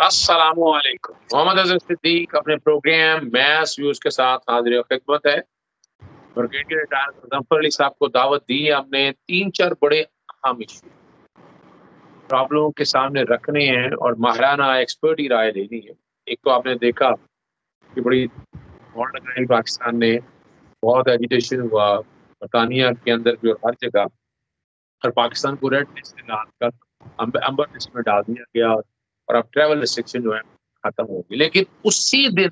अस्सलामुअलैकुम। मोहम्मद अज़हर सिद्दीक अपने programme maths views के साथ हाजिर खिदमत है। ब्रिगेडियर रिटायर्ड मुज़फ्फर अली साहब को दावत दी है। हमने 3-4 बड़े अहम इशू प्रॉब्लमों के सामने रखने हैं और माहिराना एक्सपर्ट ही राय लेनी है। एक तो आपने देखा कि बड़ी होड़ लगाई पाकिस्तान ने, बहुत एजिटेशन हुआ बरतानिया के अंदर भी और हर जगह, और पाकिस्तान को रेड लिस्ट में डालकर अंबर लिस्ट में डाल दिया गया और अब ट्रैवल रिस्ट्रिक्शन जो है खत्म होगी। लेकिन उसी दिन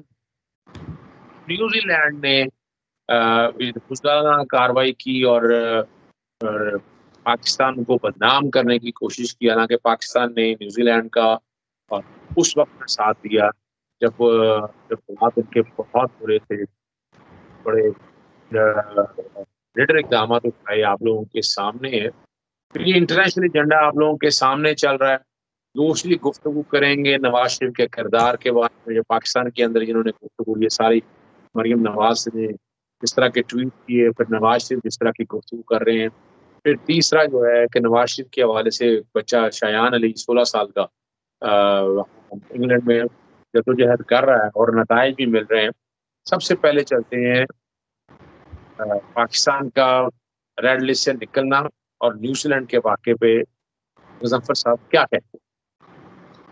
न्यूजीलैंड ने कार्रवाई की और पाकिस्तान को बदनाम करने की कोशिश की। हालांकि पाकिस्तान ने न्यूजीलैंड का और उस वक्त में साथ दिया जब जब हालात उनके बहुत बुरे थे। बड़े रेडर इकदाम उठाए आप लोगों के सामने है। तो ये इंटरनेशनल एजेंडा आप लोगों के सामने चल रहा है। दूसरी गुफ्तगू करेंगे नवाज शरीफ के किरदार के बारे में, जो पाकिस्तान के अंदर जिन्होंने गुफ्तगू ये सारी मरियम नवाज ने जिस तरह के ट्वीट किए, फिर नवाज शरीफ जिस तरह की गुफ्तगू कर रहे हैं। फिर तीसरा जो है कि नवाज शरीफ के हवाले से बच्चा शायान अली 16 साल का इंग्लैंड में जद्दोजहद कर रहा है और नताइज भी मिल रहे हैं। सबसे पहले चलते हैं पाकिस्तान का रेड लिस्ट से निकलना और न्यूजीलैंड के वाक़े पे मुज़फ्फर साहब क्या कहते हैं?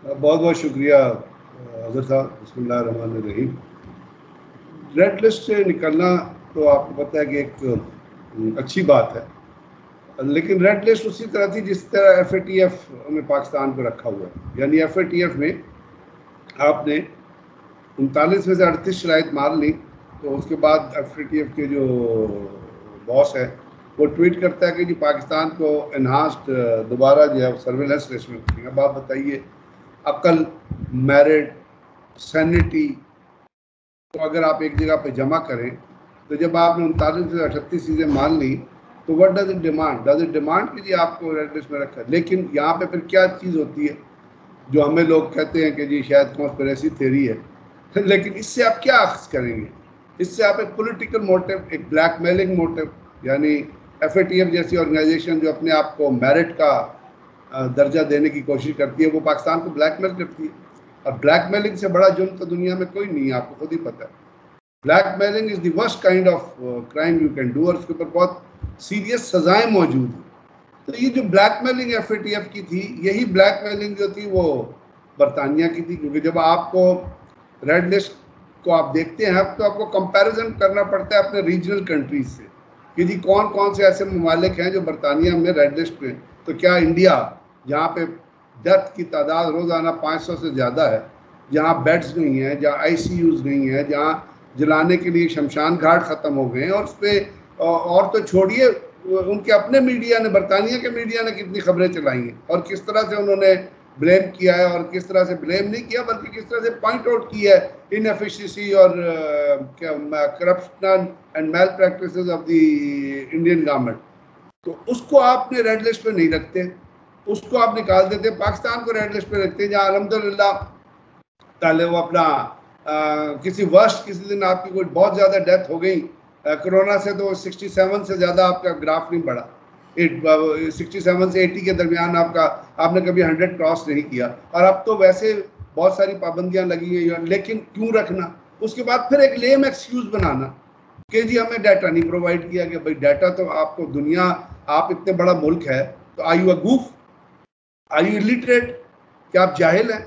बहुत बहुत शुक्रिया अज़हर साहब। बिस्मिल्लाहिर्रहमानिर्रहीम। रेड लिस्ट से निकलना तो आपको पता है कि एक अच्छी बात है, लेकिन रेड लिस्ट उसी तरह थी जिस तरह FATF में पाकिस्तान को रखा हुआ है। यानी FATF में आपने 39 में से 38 शराइत मार ली, तो उसके बाद FATF के जो बॉस है वो ट्वीट करता है कि जी पाकिस्तान को एनहांस्ड दोबारा जो है सर्वेलेंस लिस्ट में रखेंगे। अब आप बताइए, अकल, मेरिट, सैनिटी तो अगर आप एक जगह पे जमा करें, तो जब आपने 39 से 38 चीज़ें मान ली, तो what does it demand? Does it demand कि जी आपको रेड लिस्ट में रखा है? लेकिन यहाँ पे फिर क्या चीज़ होती है जो हमें लोग कहते हैं कि जी शायद कॉन्स्पिरेसी थ्योरी है, लेकिन इससे आप क्या अख्ज़ करेंगे? इससे आप एक पॉलिटिकल मोटिव, एक ब्लैकमेलिंग मोटिव, यानी FATF जैसी ऑर्गेनाइजेशन जो अपने आप को मेरिट का दर्जा देने की कोशिश करती है, वो पाकिस्तान को ब्लैकमेल करती है। और ब्लैकमेलिंग से बड़ा जुर्म तो दुनिया में कोई नहीं है, आपको खुद ही पता है। Blackmailing is the worst kind of crime you can do, और उसके ऊपर बहुत सीरियस सजाएं मौजूद हैं। तो ये जो ब्लैकमेलिंग FATF की थी, यही ब्लैकमेलिंग जो थी वो बरतानिया की थी, क्योंकि जब आपको रेड लिस्ट को आप देखते हैं तो आपको कंपैरिजन करना पड़ता है अपने रीजनल कंट्रीज से कि जी कौन कौन से ऐसे ममालिक हैं जो बरतानिया में रेड लिस्ट में। तो क्या इंडिया, जहाँ पे डेथ की तादाद रोज़ाना 500 से ज़्यादा है, जहाँ बेड्स नहीं हैं, जहाँ ICUs नहीं है, जहाँ जलाने के लिए शमशान घाट ख़त्म हो गए हैं, और उस पर और तो छोड़िए उनके अपने मीडिया ने, बरतानिया के मीडिया ने कितनी खबरें चलाई हैं और किस तरह से उन्होंने ब्लेम किया है, और किस तरह से ब्लेम नहीं किया बल्कि किस तरह से पॉइंट आउट किया है इनएफिशिएंसी और corruption and malpractices of the Indian government. तो उसको आपने रेड लिस्ट पे नहीं रखते, उसको आप निकाल देते। पाकिस्तान को रेड लिस्ट पे रखते हैं जहाँ अल्हम्दुलिल्लाह ताले वो अपना किसी दिन आपकी कोई बहुत ज़्यादा डेथ हो गई कोरोना से, तो 67 से ज़्यादा आपका ग्राफ नहीं बढ़ा। 67 से 80 के दरमियान आपने कभी 100 क्रॉस नहीं किया। और अब तो वैसे बहुत सारी पाबंदियां लगी हैं, लेकिन क्यों रखना? उसके बाद फिर एक लेम एक्सक्यूज़ बनाना कि जी हमें डाटा नहीं प्रोवाइड किया गया। भाई डाटा तो आपको दुनिया, आप इतने बड़ा मुल्क है, तो are you a goof? Are you illiterate? क्या आप जाहिल हैं?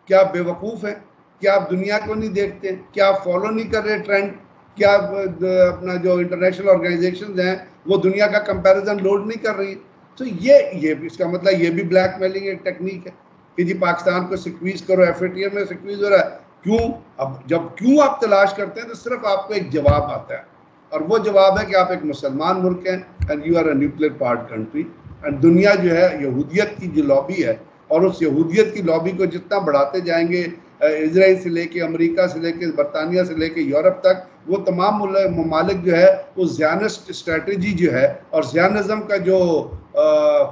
क्या आप बेवकूफ़ हैं? क्या आप दुनिया को नहीं देखते? क्या आप फॉलो नहीं कर रहे ट्रेंड? क्या अपना जो इंटरनेशनल ऑर्गेनाइजेशंस हैं वो दुनिया का कंपैरिजन लोड नहीं कर रही? तो ये इसका मतलब ये भी ब्लैकमेलिंग एक टेक्निक है कि जी पाकिस्तान को सिक्वीज करो। FATF में सिक्वीज हो रहा है, क्यों? अब जब क्यों आप तलाश करते हैं तो सिर्फ आपको एक जवाब आता है, और वो जवाब है कि आप एक मुसलमान मुल्क हैं and you are a nuclear powered country. And दुनिया जो है यहूदियत की जो लॉबी है, और उस यहूदियत की लॉबी को जितना बढ़ाते जाएंगे, इजराइल से लेके, अमेरिका से लेके, बरतानिया से लेके यूरोप तक, वो तमाम ममालिक जो है वो ज़ियानिस्ट स्ट्रेटजी जो है और ज़ियानिज़्म का जो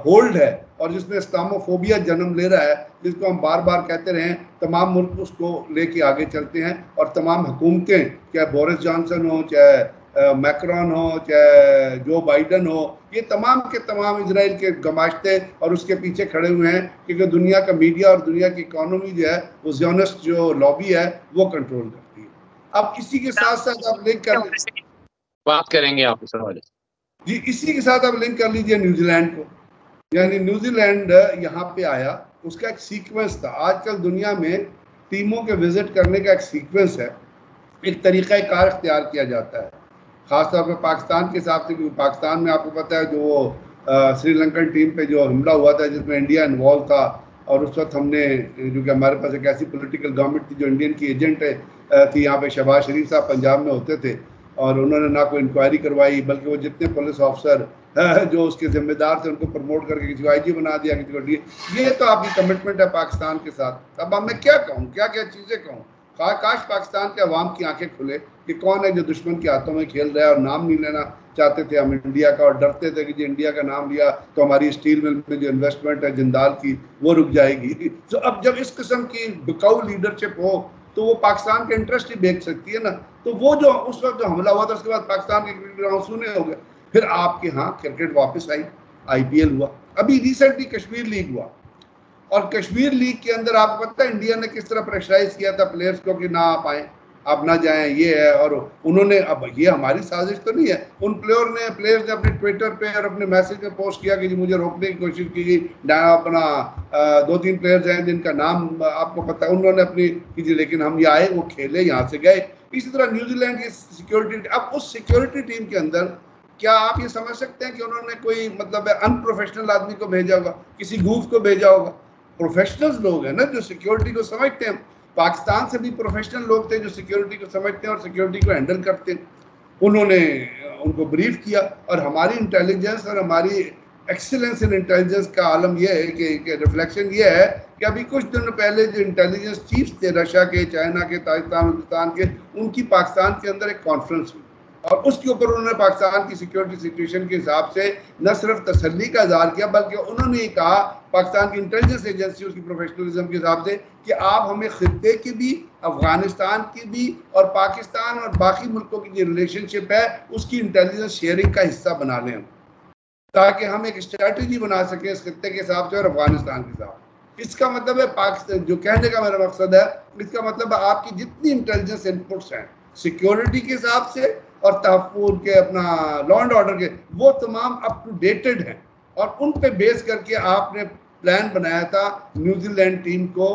होल्ड है, और जिसमें इस्लामोफोबिया जन्म ले रहा है, जिसको हम बार बार कहते रहें, तमाम मुल्क उसको लेके आगे चलते हैं। और तमाम हुकूमतें, चाहे बोरिस जॉनसन हो, चाहे मैक्रोन हो, चाहे जो बाइडन हो, ये तमाम के तमाम इजराइल के गमाश्ते और उसके पीछे खड़े हुए हैं, क्योंकि दुनिया का मीडिया और दुनिया की इकोनॉमी जो है वो ज़ियोनिस्ट जो लॉबी है वो कंट्रोल करती है। अब इसी के साथ साथ आप लिंक कर बात करेंगे आप इस हवाले से जी, इसी के साथ आप लिंक कर लीजिए न्यूजीलैंड को। यानी न्यूजीलैंड यहाँ पे आया, उसका एक सीक्वेंस था। आजकल दुनिया में टीमों के विजिट करने का एक सीक्वेंस है, एक तरीक़ाकार इख्तियार किया जाता है, ख़ासतौर पर पाकिस्तान के हिसाब से, क्योंकि पाकिस्तान में आपको पता है जो वो श्रीलंकन टीम पे जो हमला हुआ था जिसमें इंडिया इन्वॉल्व था, और उस वक्त हमने, जो कि हमारे पास एक ऐसी पॉलिटिकल गवर्नमेंट थी जो इंडियन की एजेंट थी यहाँ पे, शहबाज शरीफ साहब पंजाब में होते थे, और उन्होंने ना कोई इंक्वायरी करवाई, बल्कि वो जितने पुलिस ऑफिसर जो उसके जिम्मेदार थे उनको प्रमोट करके किसी को आईजी बना दिया, किसी को डी। ये तो आपकी कमिटमेंट है पाकिस्तान के साथ। अब मैं क्या कहूँ, क्या क्या चीज़ें कहूँ। काश पाकिस्तान के अवाम की आंखें खुले कि कौन है जो दुश्मन के हाथों में खेल रहा है, और नाम नहीं लेना चाहते थे हम इंडिया का, और डरते थे कि जी इंडिया का नाम लिया तो हमारी स्टील मिल में जो इन्वेस्टमेंट है जिंदाल की वो रुक जाएगी। तो अब जब इस किस्म की बिकाऊ लीडरशिप हो तो वो पाकिस्तान के इंटरेस्ट ही बेच सकती है ना। तो वो जो उस वक्त जो हमला हुआ था उसके बाद पाकिस्तान के क्रिकेट ग्राउंड सूने हो गए। फिर आपके यहाँ क्रिकेट वापस आई, IPL हुआ, अभी रिसेंटली कश्मीर लीग हुआ, और कश्मीर लीग के अंदर आपको पता है इंडिया ने किस तरह प्रेशराइज किया था प्लेयर्स को कि ना आप आए, आप ना जाएं, ये है। और उन्होंने, अब ये हमारी साजिश तो नहीं है, उन प्लेयर्स ने अपने ट्विटर पे और अपने मैसेज में पोस्ट किया कि जी मुझे रोकने की कोशिश की गई। अपना 2-3 प्लेयर्स हैं जिनका नाम आपको पता है, उन्होंने अपनी की, लेकिन हम ये आए, वो खेले, यहाँ से गए। इसी तरह न्यूजीलैंड की सिक्योरिटी, अब उस सिक्योरिटी टीम के अंदर क्या आप ये समझ सकते हैं कि उन्होंने कोई मतलब अनप्रोफेशनल आदमी को भेजा होगा, किसी गूफ को भेजा होगा? प्रोफेशनल्स लोग हैं ना जो सिक्योरिटी को समझते हैं। पाकिस्तान से भी प्रोफेशनल लोग थे जो सिक्योरिटी को समझते हैं और सिक्योरिटी को हैंडल करते हैं। उन्होंने उनको ब्रीफ किया, और हमारी इंटेलिजेंस और हमारी एक्सीलेंस इन इंटेलिजेंस का आलम यह है कि रिफ्लेक्शन ये है कि अभी कुछ दिन पहले जो इंटेलिजेंस चीफ्स थे रशिया के, चाइना के, पाकिस्तान के, उनकी पाकिस्तान के अंदर एक कॉन्फ्रेंस हुई, और उसके ऊपर उन्होंने पाकिस्तान की सिक्योरिटी सिचुएशन के हिसाब से न सिर्फ तसल्ली का इज़हार किया, बल्कि उन्होंने ये कहा पाकिस्तान की इंटेलिजेंस एजेंसी उसकी प्रोफेशनलिज्म के हिसाब से कि आप हमें खित्ते की भी, अफगानिस्तान की भी, और पाकिस्तान और बाकी मुल्कों की जो रिलेशनशिप है उसकी इंटेलिजेंस शेयरिंग का हिस्सा बना लें, ताकि हम एक स्ट्रैटेजी बना सकें इस खित्ते के हिसाब से और अफगानिस्तान के हिसाब। इसका मतलब है पाकिस्तान, जो कहने का मेरा मकसद है, इसका मतलब है आपकी जितनी इंटेलिजेंस इनपुट्स हैं सिक्योरिटी के हिसाब से और तहफ़्फ़ुज़ के, अपना लॉ एंड ऑर्डर के, वो तमाम अप टू डेटेड हैं, और उन पे बेस करके आपने प्लान बनाया था न्यूजीलैंड टीम को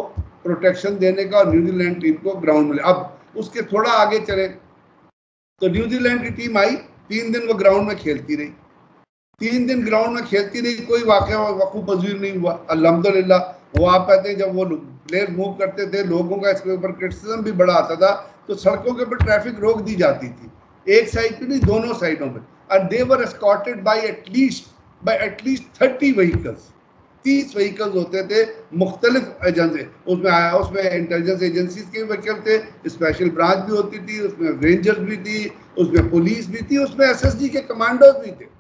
प्रोटेक्शन देने का और न्यूजीलैंड टीम को ग्राउंड में। अब उसके थोड़ा आगे चले तो न्यूजीलैंड की टीम आई, 3 दिन वो ग्राउंड में खेलती रही, 3 दिन ग्राउंड में खेलती रही, कोई वाक़या वक़ूफ़ पज़ीर नहीं हुआ अल्हम्दुलिल्लाह। वो आप कहते हैं जब वो प्लेयर मूव करते थे लोगों का इसके ऊपर क्रिटिसिज्म भी बड़ा आता था, तो सड़कों के ऊपर ट्रैफिक रोक दी जाती थी, एक साइड पे नहीं दोनों साइडों पे, and they were escorted bye at least 30 vehicles, 30 vehicles होते थे मुख्तलिफ एजेंसी, उसमें इंटेलिजेंस एजेंसीज के व्हीकल थे, स्पेशल ब्रांच भी होती थी, उसमें रेंजर्स भी थी, उसमें पुलिस भी थी, उसमें SSG के कमांडोज भी थे।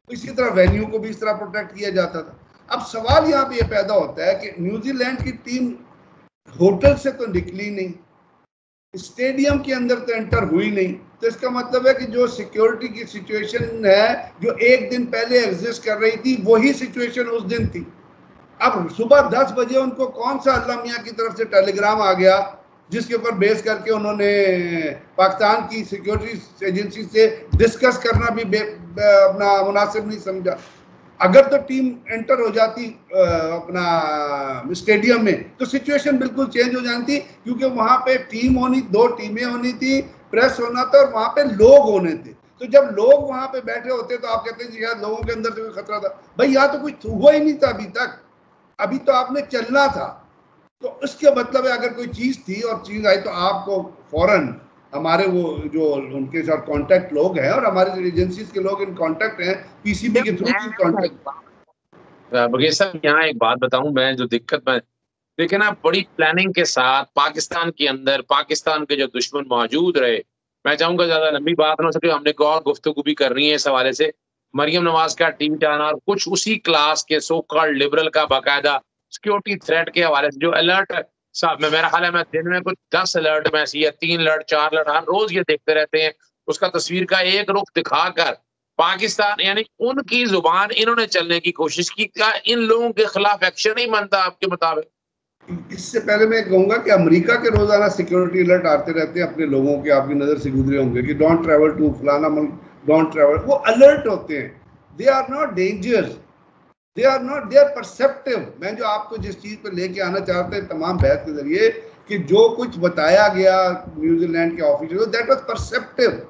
इसी तरह वेन्यू को भी इस तरह प्रोटेक्ट किया जाता था। अब सवाल यहाँ पे ये पैदा होता है कि न्यूजीलैंड की टीम होटल से तो निकली नहीं, स्टेडियम के अंदर तो एंटर हुई नहीं, तो इसका मतलब है कि जो सिक्योरिटी की सिचुएशन है जो एक दिन पहले एग्जिस्ट कर रही थी वही सिचुएशन उस दिन थी। अब सुबह 10 बजे उनको कौन सा अल्लाह मियाँ की तरफ से टेलीग्राम आ गया जिसके ऊपर बेस करके उन्होंने पाकिस्तान की सिक्योरिटी एजेंसी से डिस्कस करना भी अपना मुनासिब नहीं समझा। अगर तो टीम एंटर हो जाती अपना स्टेडियम में तो सिचुएशन बिल्कुल चेंज हो जाती, क्योंकि वहां पे टीम होनी, 2 टीमें होनी थी, प्रेस होना था और वहां पे लोग होने थे। तो जब लोग वहां पे बैठे होते तो आप कहते हैं जी यार लोगों के अंदर से कोई खतरा था, भाई यहाँ तो कुछ हुआ ही नहीं था अभी तक, अभी तो आपने चलना था। तो इसके मतलब है अगर कोई चीज थी और चीज आई तो आपको फौरन हमारे वो जो उनके साथ कांटेक्ट लोग हैं और हमारे एजेंसीज के लोग इन कांटेक्ट हैं PCB के थ्रू कांटेक्ट। बगैर साहब यहाँ एक बात बताऊं, मैं जो दिक्कत में देखिए ना, बड़ी प्लानिंग के साथ पाकिस्तान के अंदर पाकिस्तान के जो दुश्मन मौजूद रहे, मैं चाहूंगा ज्यादा लंबी बात ना हो सके, हमने और गुफ्तगू भी करनी है इस हवाले से। मरियम नवाज का टीवी आना और कुछ उसी क्लास के सो कॉल्ड लिबरल का बाकायदा सिक्योरिटी थ्रेट के हवाले से जो अलर्ट साहब में मेरा ख्याल है मैं दिन में कुछ 10 अलर्ट में ऐसी है, 3 अलर्ट 4 अलर्ट हर रोज ये देखते रहते हैं। उसका तस्वीर का एक रुख दिखाकर पाकिस्तान यानी उनकी जुबान इन्होंने चलने की कोशिश की। क्या इन लोगों के खिलाफ एक्शन नहीं बनता आपके मुताबिक? इससे पहले मैं कहूंगा कि अमेरिका के रोजाना सिक्योरिटी अलर्ट आते रहते हैं अपने लोगों के, आपकी नजर से गुजरे होंगे कि डोंट ट्रैवल टू फलाना मुल्क, डोंट ट्रैवल। वो अलर्ट होते हैं, they are not dangers, they are not, they are perceptive. मैं जो आपको जिस चीज पर लेके आना चाहते हैं तमाम बहस के जरिए कि जो कुछ बताया गया न्यूजीलैंड के ऑफिशियल, दैट वाज परसेप्टिव।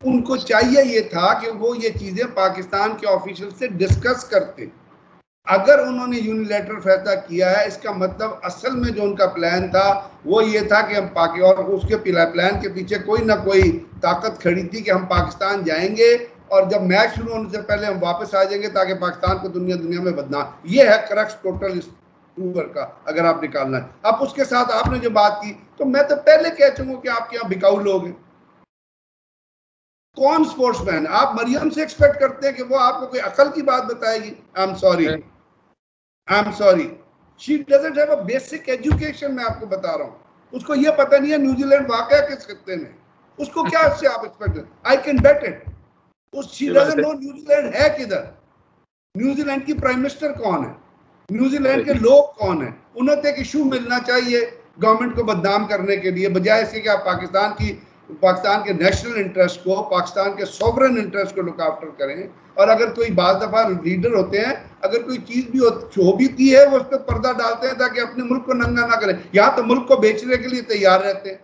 उनको चाहिए ये था कि वो ये चीजें पाकिस्तान के ऑफिशियल से डिस्कस करते। अगर उन्होंने यूनिलैटरल फैसला किया है, इसका मतलब असल में जो उनका प्लान था वो ये था कि हम पाकिस्तान, और उसके प्लान के पीछे कोई ना कोई ताकत खड़ी थी कि हम पाकिस्तान जाएंगे और जब मैच शुरू होने से पहले हम वापस आ जाएंगे ताकि पाकिस्तान को दुनिया में बदनाम। ये है क्रक्स टोटल का, अगर आप निकालना है। अब उसके साथ आपने जो बात की, तो मैं तो पहले कह चुका कि आपके यहाँ बिकाऊ लोग हैं। कौन स्पोर्ट्समैन? आप मरियम से एक्सपेक्ट करते हैं कि वो आपको कोई अकल की बात बताएगी? I am sorry, I am sorry, she doesn't have a basic education. मैं आपको बता रहा हूँ, उसको ये पता नहीं है न्यूजीलैंड वाकया किस खत्ते में, उसको क्या इससे आप expect? I can bet it, she doesn't know New Zealand है किधर, न्यूजीलैंड की प्राइम मिनिस्टर कौन है, न्यूजीलैंड के लोग कौन है। उन्हें तो एक इशू मिलना चाहिए गवर्नमेंट को बदनाम करने के लिए, बजाय इसके कि आप पाकिस्तान के नेशनल इंटरेस्ट को, पाकिस्तान के सॉवरेन इंटरेस्ट को लुक आफ्टर करें। और अगर कोई बाज दफा लीडर होते हैं, अगर कोई चीज भी हो भी की है, वो उस पर पर्दा डालते हैं ताकि अपने मुल्क को नंगा ना करें। यहाँ तो मुल्क को बेचने के लिए तैयार रहते हैं,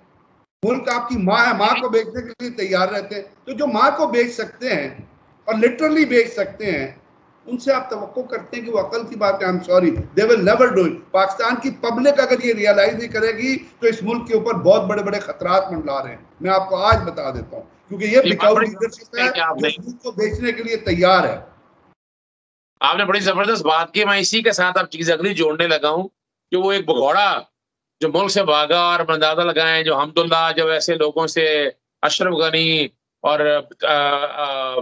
मुल्क आपकी माँ है, माँ को बेचने के लिए तैयार रहते हैं। तो जो माँ को बेच सकते हैं और लिटरली बेच सकते हैं, उनसे आप तवक्को करते हैं कि वो अकल की बात है। I am sorry, they will never do it. Pakistan की पब्लिक अगर ये रियलाइज नहीं करेगी तो इस मुल्क के ऊपर बहुत बड़े बड़े खतरात मंडरा रहे हैं। मैं आपको आज बता देता हूँ, क्योंकि ये बिकाऊ लीडरशिप है जो इस मुल्क को बेचने के लिए तैयार है। आपने बड़ी जबरदस्त बात की। मैं इसी के साथ अब चीज अगली जोड़ने लगा हूँ कि वो एक भगौड़ा जो मुल्क से भागा, और अंदाजा लगाएं जो हमदुल्ला, जब ऐसे लोगों से, अशरफ गनी और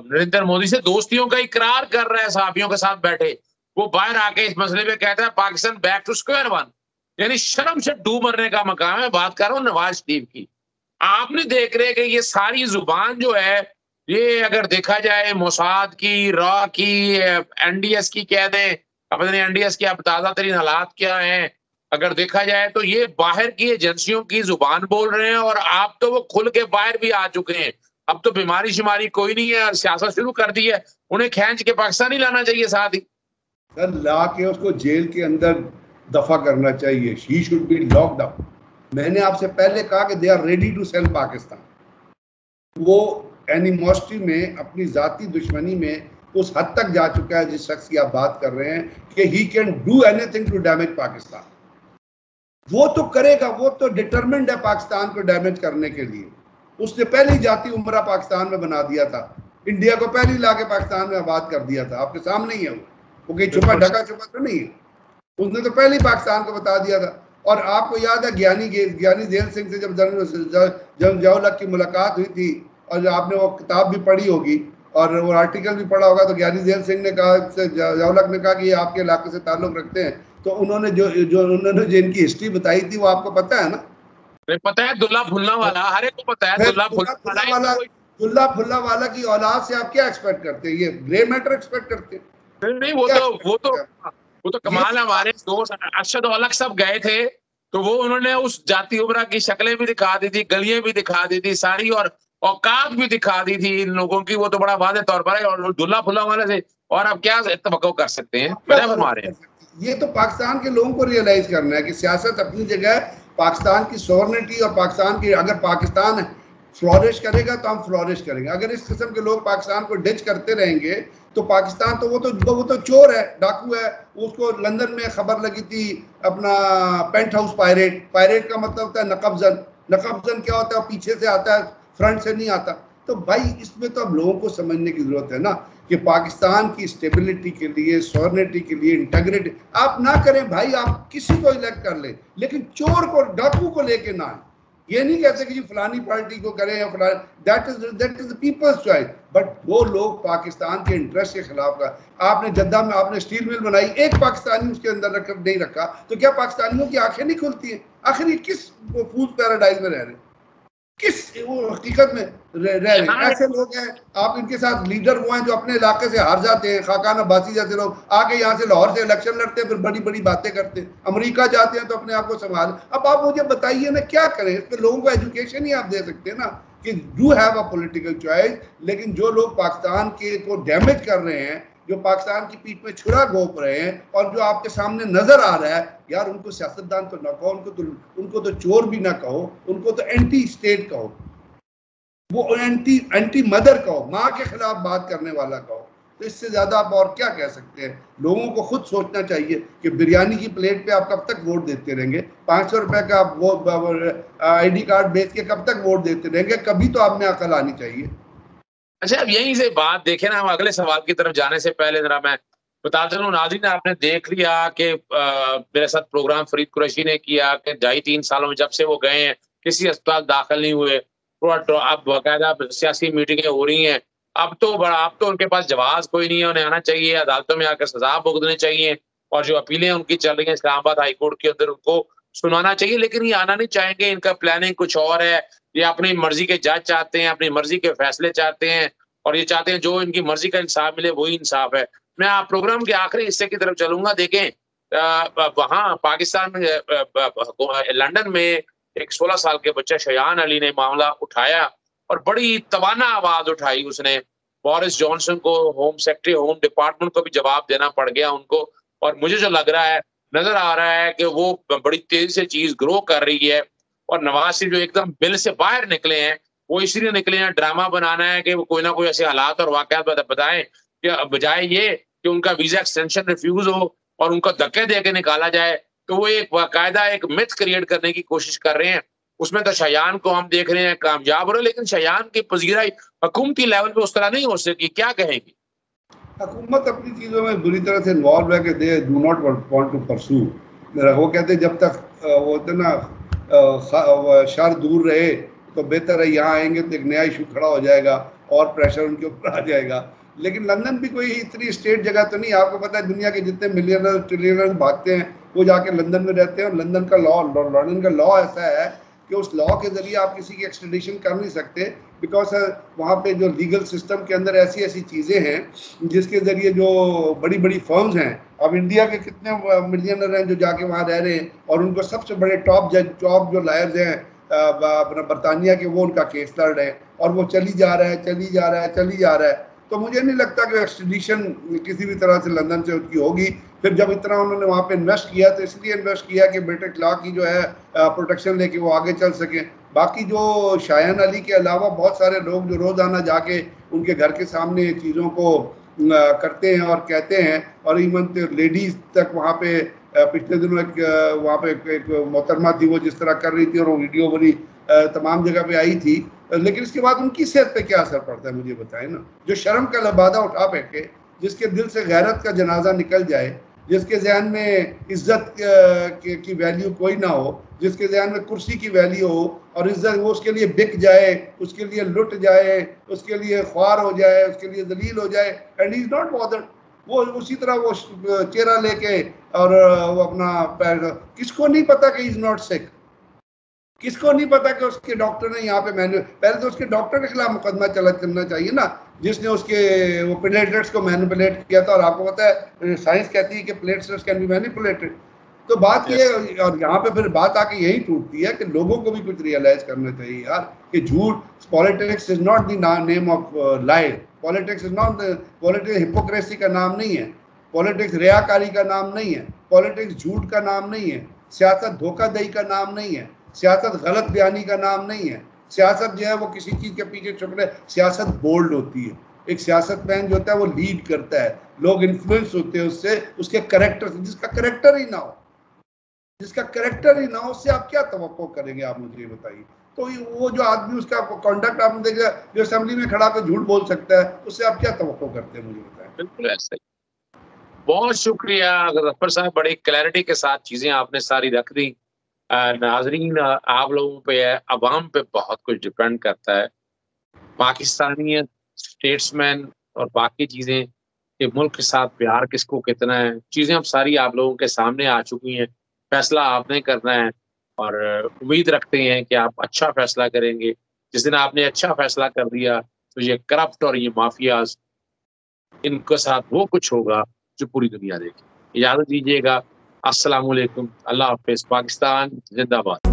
नरेंद्र मोदी से दोस्तियों का इकरार कर रहा है, सहाफियों के साथ बैठे, वो बाहर आके इस मसले पे कहता है Pakistan back to square one, यानी शर्म से डूब मरने का मकाम है। बात कर रहा हूँ नवाज शरीफ की। आपने देख रहे कि ये सारी जुबान जो है, ये अगर देखा जाए मोसाद की, रॉ की, एनडीएस की कह दें, पता नहीं एनडीएस के अब ताजा तरीन हालात क्या हैं, अगर देखा जाए तो ये बाहर की एजेंसियों की जुबान बोल रहे हैं। और आप तो वो खुल के बाहर भी आ चुके हैं। अब तो बीमारी शिमारी कोई नहीं है और सियासत शुरू कर दी है। उन्हें खींच के पाकिस्तान ही लाना चाहिए साथ ही। सर, ला के उसको जेल के अंदर दफा करना चाहिए। He should be locked up. मैंने आपसे पहले कहा कि they are ready to sell Pakistan. वो एनिमोसिटी में, अपनी जाती दुश्मनी में उस हद तक जा चुका है जिस शख्स की आप बात कर रहे हैं कि he can do anything to damage Pakistan. वो तो करेगा, वो तो डिटरमिन्ड है पाकिस्तान को डैमेज करने के लिए। उसने पहले ही जाती उमरा पाकिस्तान में बना दिया था, इंडिया को पहले ही लाके पाकिस्तान में आबाद कर दिया था। आपके सामने ही है वो कहीं छुपा ढका छुपा तो नहीं है, उसने तो पहले ही पाकिस्तान को बता दिया था। और आपको याद है ज्ञानी जेल सिंह से जब जनरल जियाउल की मुलाकात हुई थी, और आपने वो किताब भी पढ़ी होगी और वो आर्टिकल भी पढ़ा होगा, तो ज्ञानी जेल सिंह ने कहा, जियाउल ने कहा कि ये आपके इलाके से ताल्लुक रखते हैं। तो उन्होंने जो इनकी हिस्ट्री बताई थी वो आपको पता है ना? पता है, दुल्ला फुल्ला वाला, हर एक को पता है दुल्ला फुल्ला वाला की औलाद से आप क्या एक्सपेक्ट करते हैं? ये ग्रे मैटर एक्सपेक्ट करते हैं? नहीं, वो तो कमाल है। हमारे दोस्त अरशद औलख सब गए थे, तो वो उन्होंने उस जाति उमरा की शक्लें भी दिखा दी थी, गलियां भी दिखा दी थी सारी, और औकात भी दिखा दी थी इन लोगों की। वो तो बड़ा वादे तौर पर है। और दुल्ला फुल्ला वाले से और अब क्या तवक्को कर सकते हैं? क्या फरमा रहे हैं? ये तो पाकिस्तान के लोगों को रियलाइज करना है कि सियासत अपनी जगह, पाकिस्तान की सॉवरेनिटी और पाकिस्तान की, अगर पाकिस्तान फ्लोरिश करेगा तो हम फ्लोरिश करेंगे। अगर इस किस्म के लोग पाकिस्तान को डिच करते रहेंगे तो पाकिस्तान तो वो तो चोर है, डाकू है। उसको लंदन में खबर लगी थी, अपना पेंट हाउस पायरेट का मतलब होता है नकबजन। नकबजन क्या होता है? पीछे से आता है, फ्रंट से नहीं आता। तो भाई इसमें तो अब लोगों को समझने की जरूरत है ना कि पाकिस्तान की स्टेबिलिटी के लिए, सॉवरेनिटी के लिए, इंटेग्रिटी आप ना करें भाई, आप किसी को इलेक्ट कर ले, लेकिन चोर को, डाकू को लेके ना आए। ये नहीं कहते कि जी फलानी पार्टी को करें या फलानी, that is the people's choice. But वो लोग पाकिस्तान के इंटरेस्ट के खिलाफ का। आपने जद्दा में आपने स्टील मिल बनाई, एक पाकिस्तानी उसके अंदर नहीं रखा, तो क्या पाकिस्तानियों की आंखें नहीं खुलती हैं? आखिर ये किस फूड पैराडाइज में रह रहे हैं? किस वो हकीकत में रह रहे हैं। ऐसे लोग हैं, आप इनके साथ लीडर वो हैं जो अपने इलाके से हार जाते हैं, खाकान अब्बासी जैसे लोग आके यहाँ से लाहौर से इलेक्शन लड़ते हैं, फिर बड़ी बड़ी बातें करते हैं, अमेरिका जाते हैं तो अपने आप को संभाल। अब आप मुझे बताइए ना क्या करें, इसमें लोगों को एजुकेशन ही आप दे सकते हैं ना कि do have a political choice. लेकिन जो लोग पाकिस्तान के को डैमेज कर रहे हैं, जो पाकिस्तान की पीठ में छुरा घोंप रहे हैं, और जो आपके सामने नजर आ रहा है, यार उनको सियासतदान तो ना कहो, उनको तो चोर भी ना कहो, उनको तो एंटी स्टेट कहो, वो एंटी एंटी मदर कहो, माँ के खिलाफ बात करने वाला कहो। तो इससे ज्यादा आप और क्या कह सकते हैं। लोगों को खुद सोचना चाहिए कि बिरयानी की प्लेट पे आप कब तक वोट देते रहेंगे, 500 रुपए का आप वो ID कार्ड बेच के कब तक वोट देते रहेंगे। कभी तो आप में अकल आनी चाहिए। अच्छा, अब यहीं से बात देखें ना, हम अगले सवाल की तरफ जाने से पहले जरा मैं बता चलूं नाज़रीन, आपने देख लिया कि मेरे साथ प्रोग्राम फरीद कुरैशी ने किया कि 2.5-3 सालों में जब से वो गए हैं, किसी अस्पताल दाखिल नहीं हुए। अब बाकायदा सियासी मीटिंगें हो रही हैं। अब तो उनके पास जवाब कोई नहीं है, उन्हें आना चाहिए, अदालतों में आकर सज़ा भुगतनी चाहिए, और जो अपीलें उनकी चल रही हैं इस्लामाबाद हाई कोर्ट के अंदर, उनको सुनाना चाहिए। लेकिन ये आना नहीं चाहेंगे, इनका प्लानिंग कुछ और है। ये अपनी मर्ज़ी के जज चाहते हैं, अपनी मर्ज़ी के फैसले चाहते हैं, और ये चाहते हैं जो इनकी मर्ज़ी का इंसाफ मिले वही इंसाफ है। मैं आप प्रोग्राम के आखिरी हिस्से की तरफ चलूँगा। देखें, वहाँ पाकिस्तान में लंदन में एक 16 साल के बच्चे शयान अली ने मामला उठाया, और बड़ी तवाना आवाज़ उठाई उसने। बोरिस जॉनसन को, होम सेक्रेटरी होम डिपार्टमेंट को भी जवाब देना पड़ गया उनको। और मुझे जो लग रहा है, नज़र आ रहा है कि वो बड़ी तेज़ी से चीज़ ग्रो कर रही है, और नवाज़ शरीफ जो एकदम बिल से बाहर निकले हैं, वो इसलिए निकले हैं ड्रामा बनाना है कि वो कोई ना कोई ऐसे हालात और वाक़यात बताएँ कि बजाय ये कि उनका वीज़ा एक्सटेंशन रिफ्यूज़ हो और उनको धक्के दे के निकाला जाए, तो वो एक बाकायदा एक मिथ क्रिएट करने की कोशिश कर रहे हैं। उसमें तो शयान को हम देख रहे हैं कामयाब हो रहे हैं, लेकिन शयान की पज़ीराई हुकूमती लेवल पे उस तरह नहीं हो सकी। क्या कहेंगी? हुकूमत अपनी चीज़ों में बुरी तरह से इन्वॉल्व है कि they do not want to pursue. वो कहते हैं जब तक वो होते ना शर दूर रहे तो बेहतर है, यहाँ आएंगे तो एक नया इशू खड़ा हो जाएगा और प्रेशर उनके ऊपर आ जाएगा। लेकिन लंदन भी कोई इतनी स्टेट जगह तो नहीं। आपको पता है दुनिया के जितने मिलियनर ट्रिलियनर भागते हैं वो जाके लंदन में रहते हैं, और लंदन का लॉ ऐसा है कि उस लॉ के जरिए आप किसी की एक्सट्रेडिशन कर नहीं सकते, बिकॉज वहाँ पे जो लीगल सिस्टम के अंदर ऐसी ऐसी चीज़ें हैं जिसके ज़रिए जो बड़ी बड़ी फर्म्स हैं। अब इंडिया के कितने मिलियनर हैं जो जाके वहाँ रह रहे हैं, और उनको सबसे बड़े टॉप जो लायर्स हैं अपना बरतानिया के, वो उनका केस लड़ रहे हैं, और वो चली जा रहा है, चली जा रहा है, चली जा रहा है। तो मुझे नहीं लगता कि एक्सट्रेडिशन किसी भी तरह से लंदन से उसकी होगी। फिर जब इतना उन्होंने वहाँ पे इन्वेस्ट किया तो इसलिए इन्वेस्ट किया कि ब्रिटिश लॉ की जो है प्रोटेक्शन लेके वो आगे चल सकें। बाकी जो शायान अली के अलावा बहुत सारे लोग जो रोज़ाना जाके उनके घर के सामने चीज़ों को करते हैं और कहते हैं, और इवन लेडीज़ तक वहाँ पे पिछले दिनों वहाँ पे एक मोहतरमा थी, वो जिस तरह कर रही थी और वो वीडियो बनी तमाम जगह पे आई थी। लेकिन इसके बाद उनकी सेहत पे क्या असर पड़ता है मुझे बताएं ना। जो शर्म का लबादा उठा बैठे, जिसके दिल से गैरत का जनाजा निकल जाए, जिसके जहन में इज्जत की वैल्यू कोई ना हो, जिसके जहन में कुर्सी की वैल्यू हो और इज्जत, वो उसके लिए बिक जाए, उसके लिए लुट जाए, उसके लिए ख्वार हो जाए, उसके लिए जलील हो जाए, एंड इज नॉट बॉदर्ड। वो उसी तरह वो चेहरा लेके और वो अपना पैर, किसको नहीं पता कि इज नॉट सिक, किसको नहीं पता कि उसके डॉक्टर ने यहाँ पे पहले तो उसके डॉक्टर के खिलाफ मुकदमा चलना चाहिए ना, जिसने उसके वो प्लेटलेट्स को मैनिपुलेट किया था। और आपको पता है साइंस कहती है कि प्लेटलेट्स कैन बी मैनिपुलेटेड। तो बात ये, और यहाँ पे फिर बात आके यही टूटती है कि लोगों को भी कुछ रियलाइज करना चाहिए यार कि झूठ, politics is not the name of lie. Politics is not, politics hypocrisy का नाम नहीं है, पॉलिटिक्स रियाकारी का नाम नहीं है, पॉलिटिक्स झूठ का नाम नहीं है, सियासत धोखाधड़ी का नाम नहीं है, सियासत गलत बयानी का नाम नहीं है। सियासत जो है वो किसी चीज के पीछे छुपने, सियासत बोल्ड होती है। एक सियासतमैन जो होता है वो लीड करता है, लोग इन्फ्लुएंस होते हैं उससे, उसके करेक्टर से। जिसका करेक्टर ही ना हो, जिसका करेक्टर ही ना हो, उससे आप क्या तवक्को करेंगे, आप मुझे बताइए। तो वो जो आदमी, उसका कॉन्डक्ट आपने देखा, जो असेंबली में खड़ा कर झूठ बोल सकता है, उससे आप क्या तवक्को करते हैं मुझे बताएं। बिल्कुल ऐसा ही। बहुत शुक्रिया गफ्फर साहब, बड़ी क्लैरिटी के साथ चीज़ें आपने सारी रख दी। नाज़रीन, आप लोगों पे है, अवाम पे बहुत कुछ डिपेंड करता है। पाकिस्तानियत, स्टेट्समैन और बाकी चीज़ें, कि मुल्क के साथ प्यार किसको कितना है, चीज़ें अब सारी आप लोगों के सामने आ चुकी हैं। फैसला आपने करना है, और उम्मीद रखते हैं कि आप अच्छा फैसला करेंगे। जिस दिन आपने अच्छा फैसला कर दिया तो ये करप्ट और ये माफियाज, इनके साथ वो कुछ होगा जो पूरी दुनिया देखे। इजाजत दीजिएगा। अस्सलाम वालेकुम। अल्लाह हाफिज। पाकिस्तान जिंदाबाद।